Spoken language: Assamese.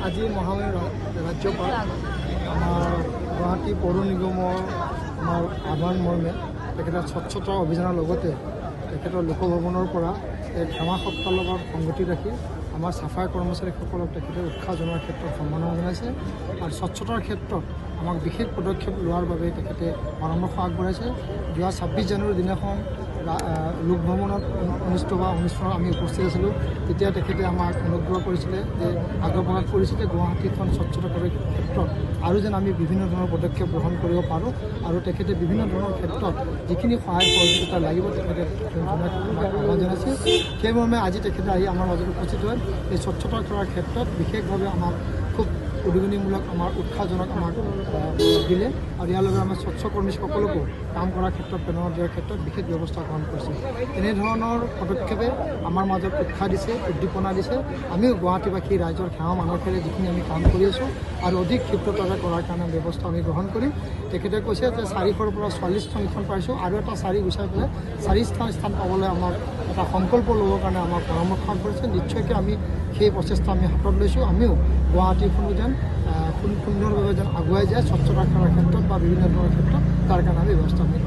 আজি মহামান্য ৰাজ্যপাল আমাৰ গুৱাহাটী পৌৰ নিগমৰ আমাৰ আহ্বান মৰ্মে তেখেতৰ স্বচ্ছতা অভিযানৰ লগতে তেখেতৰ লোকভৱনৰ পৰা এক সেৱা সপ্তাহৰ লগত সংগতি ৰাখি আমাৰ চাফাই কৰ্মচাৰীসকলক তেখেতে উৎসাহ জনোৱাৰ ক্ষেত্ৰত সম্মাননা জনাইছে আৰু স্বচ্ছতাৰ ক্ষেত্ৰত আমাক বিশেষ পদক্ষেপ লোৱাৰ বাবে তেখেতে পৰামৰ্শ আগবঢ়াইছে। যোৱা 26 জানুৱাৰীৰ দিনাখন লোকভৱনত অনুষ্ঠিত হোৱা অনুষ্ঠানত আমি উপস্থিত আছিলোঁ। তেতিয়া তেখেতে আমাক অনুগ্ৰহ কৰিছিলে যে আগ্ৰহ প্ৰকাশ কৰিছিলে গুৱাহাটীখন স্বচ্ছতা কৰাৰ ক্ষেত্ৰত আৰু যেন আমি বিভিন্ন ধৰণৰ পদক্ষেপ গ্ৰহণ কৰিব পাৰোঁ আৰু তেখেতে বিভিন্ন ধৰণৰ ক্ষেত্ৰত যিখিনি সহায় সহযোগিতা লাগিব তেখেতে আহ্বান জনাইছে। সেইমৰ্মে আজি তেখেতে আহি আমাৰ মাজত উপস্থিত হয় এই স্বচ্ছতা কৰাৰ ক্ষেত্ৰত বিশেষভাৱে আমাক খুব উদ্গনিমূলক আমাৰ উৎসাহজনক আমাক দিলে আৰু ইয়াৰ লগে আমাৰ স্বচ্ছ কৰ্মীসকলকো কাম কৰাৰ ক্ষেত্ৰত প্ৰেৰণা দিয়াৰ ক্ষেত্ৰত বিশেষ ব্যৱস্থা গ্ৰহণ কৰিছে। এনেধৰণৰ পদক্ষেপে আমাৰ মাজত উৎসাহ দিছে, উদ্দীপনা দিছে। আমিও গুৱাহাটীবাসী ৰাইজৰ সেৱা মানসেৰে যিখিনি আমি কাম কৰি আছোঁ আৰু অধিক ক্ষিপ্ৰতাৰে কৰাৰ কাৰণে ব্যৱস্থা আমি গ্ৰহণ কৰিম। তেখেতে কৈছে যে 400ৰ পৰা 44 স্থান পাইছোঁ আৰু এটা 4 গুচাই পেলাই 4 স্থান পাবলৈ আমাক এটা সংকল্প ল'বৰ কাৰণে আমাক পৰামৰ্শ আগবঢ়াইছে। নিশ্চয়কৈ আমি সেই প্ৰচেষ্টা আমি হাতত লৈছোঁ। আমিও গুৱাহাটীখনো যেন সুন্দৰভাৱে যেন আগুৱাই যায় স্বচ্ছতা কৰাৰ ক্ষেত্ৰত বা বিভিন্ন ধৰণৰ ক্ষেত্ৰত তাৰ কাৰণে আমি ব্যৱস্থা আমি